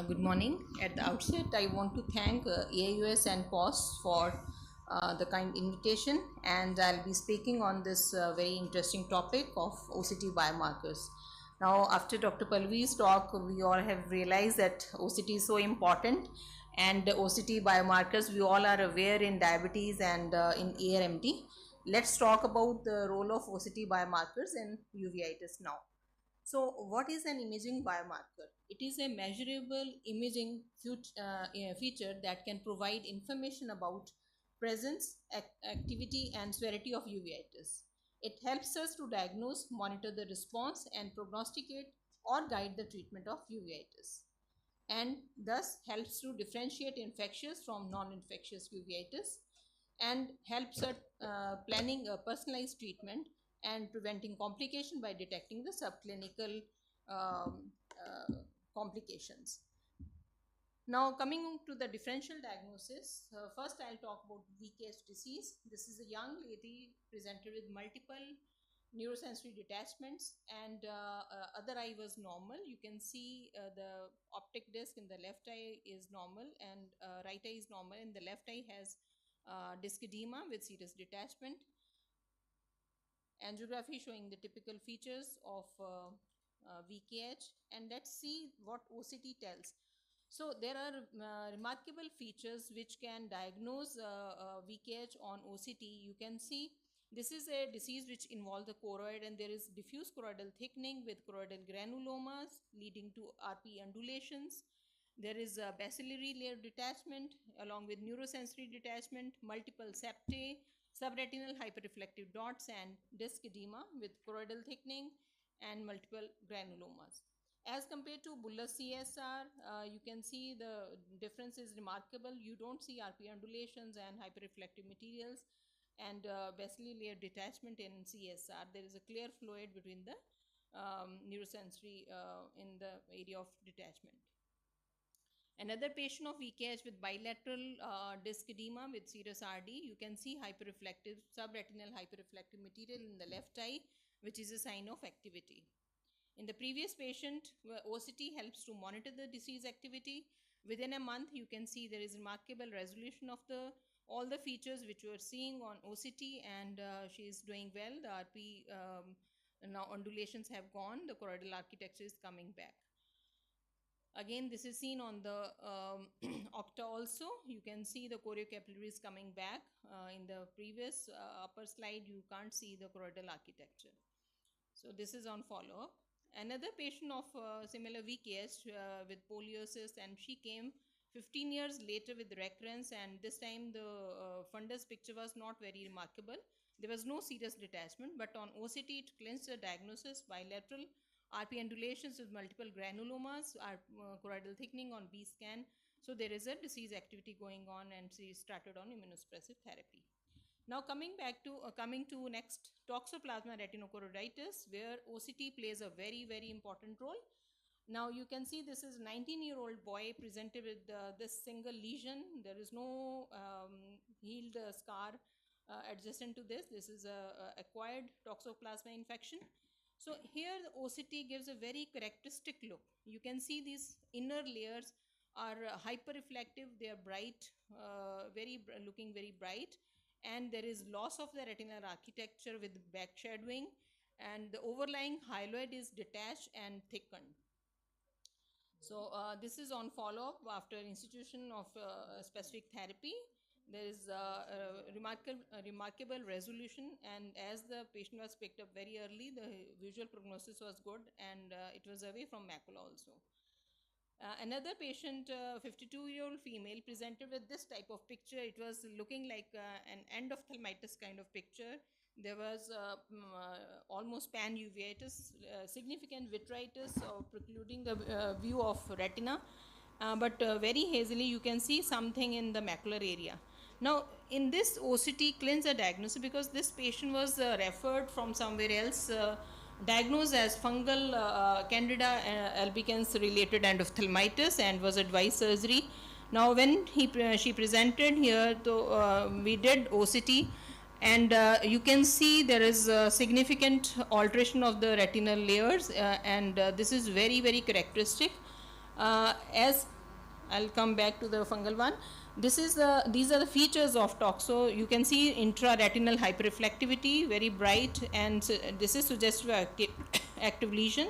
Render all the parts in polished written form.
Good morning. At the outset, I want to thank AIOS and POS for the kind invitation, and I'll be speaking on this very interesting topic of OCT biomarkers. Now, after Dr. Palvi's talk, we all have realized that OCT is so important, and the OCT biomarkers we all are aware in diabetes and in ARMD. Let's talk about the role of OCT biomarkers in uveitis now. So what is an imaging biomarker? It is a measurable imaging feature that can provide information about presence, activity and severity of uveitis. It helps us to diagnose, monitor the response and prognosticate or guide the treatment of uveitis, and thus helps to differentiate infectious from non-infectious uveitis and helps at planning a personalized treatment and preventing complication by detecting the subclinical complications. Now coming to the differential diagnosis, first I'll talk about VKH disease. This is a young lady presented with multiple neurosensory detachments, and other eye was normal. You can see the optic disc in the left eye is normal and right eye is normal, and the left eye has disc edema with serous detachment. Angiography showing the typical features of VKH, and let's see what OCT tells. So there are remarkable features which can diagnose VKH on OCT. You can see this is a disease which involves the choroid, and there is diffuse choroidal thickening with choroidal granulomas leading to RP undulations. There is a bacillary layer detachment along with neurosensory detachment, multiple septae, subretinal hyperreflective dots and disc edema with choroidal thickening and multiple granulomas. As compared to bullous CSR, you can see the difference is remarkable. You don't see RP undulations and hyperreflective materials and bacillary layer detachment in CSR. There is a clear fluid between the neurosensory in the area of detachment. Another patient of VKH with bilateral disc edema with serous RD, you can see hyperreflective, subretinal hyperreflective material in the left eye, which is a sign of activity. In the previous patient, OCT helps to monitor the disease activity. Within a month, you can see there is remarkable resolution of all the features which we are seeing on OCT, and she is doing well. The RP now undulations have gone. The choroidal architecture is coming back. Again, this is seen on the octa also. You can see the choriocapillaries coming back. In the previous upper slide, you can't see the choroidal architecture. So this is on follow-up. Another patient of similar VKH with poliosis, and she came 15 years later with recurrence, and this time the fundus picture was not very remarkable. There was no serious detachment, but on OCT it clinched the diagnosis: bilateral RP undulations with multiple granulomas, choroidal thickening on B scan. So there is a disease activity going on, and she started on immunosuppressive therapy. Now coming to next, toxoplasma retinochoroiditis, where OCT plays a very important role. Now you can see this is 19-year-old boy presented with this single lesion. There is no healed scar adjacent to this. This is a acquired toxoplasma infection. So here the OCT gives a very characteristic look. You can see these inner layers are hyper reflective. They are bright, looking very bright, and there is loss of the retinal architecture with back shadowing, and the overlying hyaloid is detached and thickened. So this is on follow-up after institution of specific therapy. There is a remarkable resolution, and as the patient was picked up very early, the visual prognosis was good, and it was away from macula also. Another patient, 52-year-old female, presented with this type of picture. It was looking like an endophthalmitis kind of picture. There was almost pan-uveitis, significant vitritis precluding the view of retina, but very hazily you can see something in the macular area. Now in this OCT cleans a diagnosis, because this patient was referred from somewhere else, diagnosed as fungal candida albicans related endophthalmitis, and was advised surgery. Now when she presented here, we did OCT, and you can see there is a significant alteration of the retinal layers, and this is very characteristic. As I'll come back to the fungal one. These are the features of toxo. You can see intraretinal hyperreflectivity, very bright, and this is suggestive of active lesion.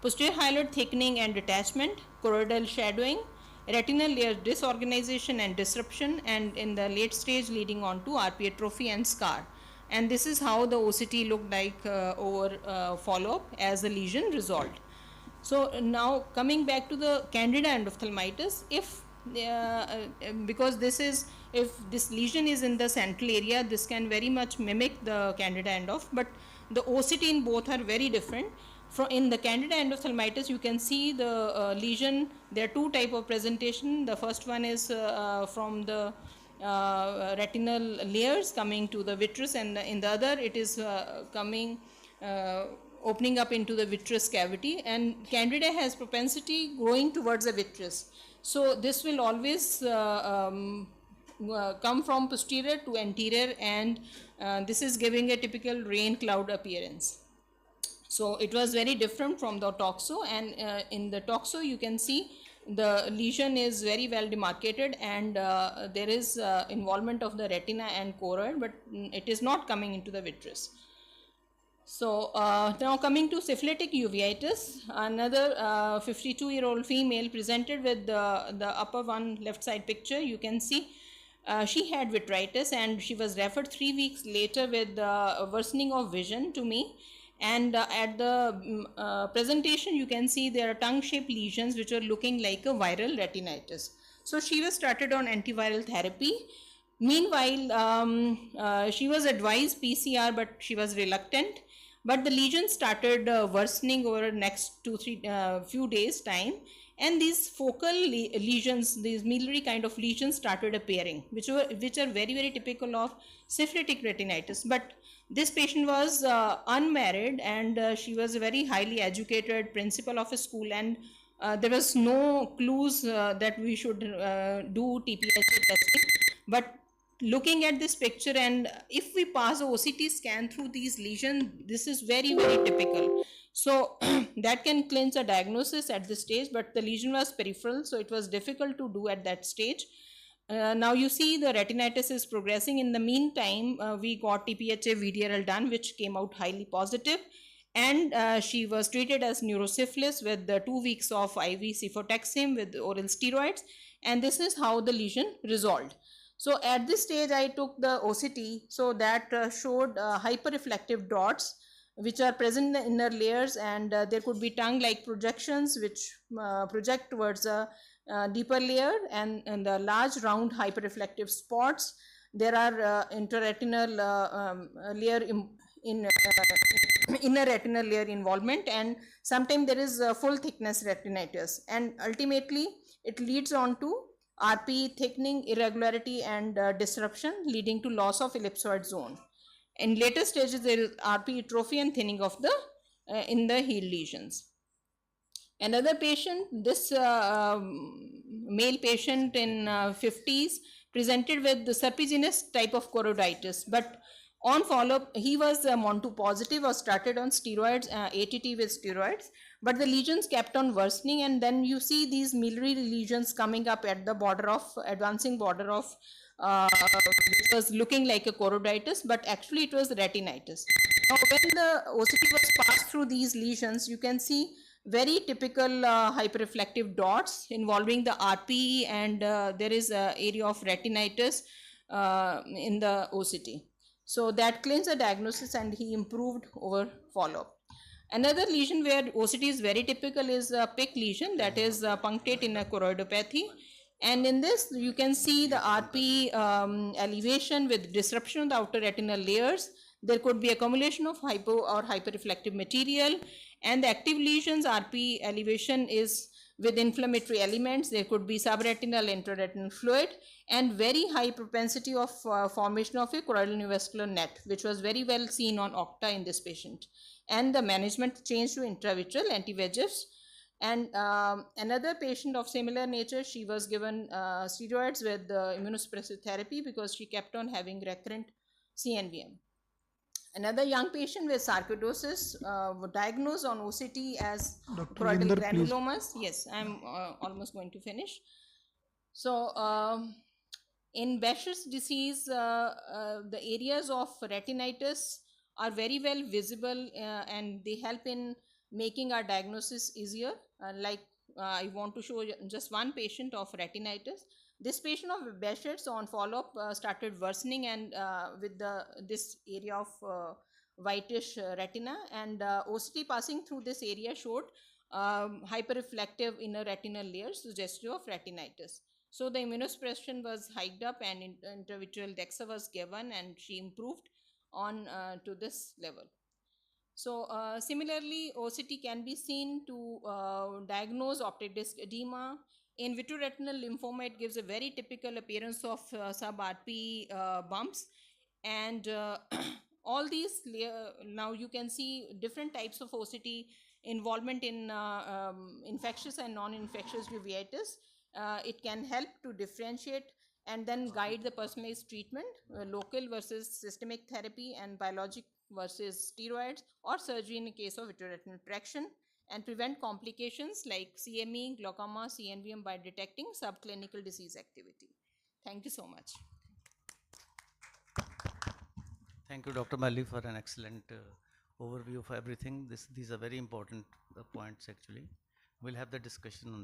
Posterior hyaloid thickening and detachment, choroidal shadowing, retinal layer disorganization and disruption, and in the late stage leading on to RP atrophy and scar. And this is how the OCT looked like over follow-up as the lesion resolved. So now coming back to the candida endophthalmitis, if because if this lesion is in the central area, this can very much mimic the candida endoph, but the OCT in both are very different. In the candida endophthalmitis, you can see the lesion. There are two type of presentation. The first one is from the retinal layers coming to the vitreous, and in the other it is coming opening up into the vitreous cavity, and candida has propensity growing towards the vitreous. So this will always come from posterior to anterior, and this is giving a typical rain cloud appearance. So it was very different from the toxo, and in the toxo you can see the lesion is very well demarcated, and there is involvement of the retina and choroid, but it is not coming into the vitreous. So now coming to syphilitic uveitis, another 52-year-old female presented with the upper one left side picture. You can see she had vitritis, and she was referred 3 weeks later with worsening of vision to me. And at the presentation you can see there are tongue shaped lesions which are looking like a viral retinitis. So she was started on antiviral therapy. Meanwhile, she was advised PCR, but she was reluctant. But the lesion started worsening over next 2-3 few days time, and these focal lesions, these medullary kind of lesions started appearing, which are very typical of syphilitic retinitis. But this patient was unmarried, and she was a very highly educated principal of a school, and there was no clues that we should do TPHA testing. But looking at this picture, and if we pass a OCT scan through these lesions, this is very typical. So that can clinch a diagnosis at this stage, but the lesion was peripheral, so it was difficult to do at that stage. Now you see the retinitis is progressing. In the meantime, we got TPHA VDRL done, which came out highly positive, and she was treated as neurosyphilis with 2 weeks of IV cefotaxime with oral steroids, and this is how the lesion resolved. So at this stage I took the OCT, so that showed hyperreflective dots which are present in the inner layers, and there could be tongue-like projections which project towards a deeper layer, and the large round hyperreflective spots. There are intraretinal layer inner retinal layer involvement, and sometimes there is full thickness retinitis, and ultimately it leads on to RP thickening, irregularity, and disruption, leading to loss of ellipsoid zone. In later stages, there is RP atrophy and thinning of the in the heel lesions. Another patient, this male patient in 50s, presented with the serpiginous type of choroiditis, but on follow-up, he was MON2 positive or started on steroids, ATT with steroids, but the lesions kept on worsening, and then you see these medullary lesions coming up at the border of, advancing border of, which was looking like a choroiditis, but actually it was retinitis. Now when the OCT was passed through these lesions, you can see very typical hyperreflective dots involving the RP, and there is an area of retinitis in the OCT. So that cleans the diagnosis, and he improved over follow-up. Another lesion where OCT is very typical is a PIC lesion, that is punctate in a choroidopathy. And in this, you can see the RP elevation with disruption of the outer retinal layers. There could be accumulation of hypo or hyperreflective material, and the active lesions RP elevation is with inflammatory elements. There could be subretinal intraretinal fluid, and very high propensity of formation of a choroidal neovascular net, which was very well seen on OCTA in this patient. And the management changed to intravitreal anti-VEGFs. And another patient of similar nature, she was given steroids with immunosuppressive therapy because she kept on having recurrent CNVM. Another young patient with sarcoidosis diagnosed on OCT as Dr. choroidal Ravinder, please. granulomas. Yes, I'm almost going to finish. So, in Behçet's disease, the areas of retinitis are very well visible and they help in making our diagnosis easier. I want to show you just one patient of retinitis. This patient of Behçet's on follow-up started worsening and with this area of whitish retina, and OCT passing through this area showed hyperreflective inner retinal layers suggestive of retinitis. So the immunosuppression was hiked up and intravitreal DEXA was given and she improved on to this level. So similarly, OCT can be seen to diagnose optic disc edema. In vitreoretinal lymphoma, it gives a very typical appearance of sub-RP bumps. And all these, now you can see different types of OCT involvement in infectious and non-infectious uveitis. It can help to differentiate and then guide the personalized treatment, local versus systemic therapy, and biologic versus steroids, or surgery in case of vitreoretinal traction, and prevent complications like CME, glaucoma, CNVM by detecting subclinical disease activity. Thank you so much. Thank you, Dr. Malhi, for an excellent overview of everything. These are very important points actually. We'll have the discussion on this.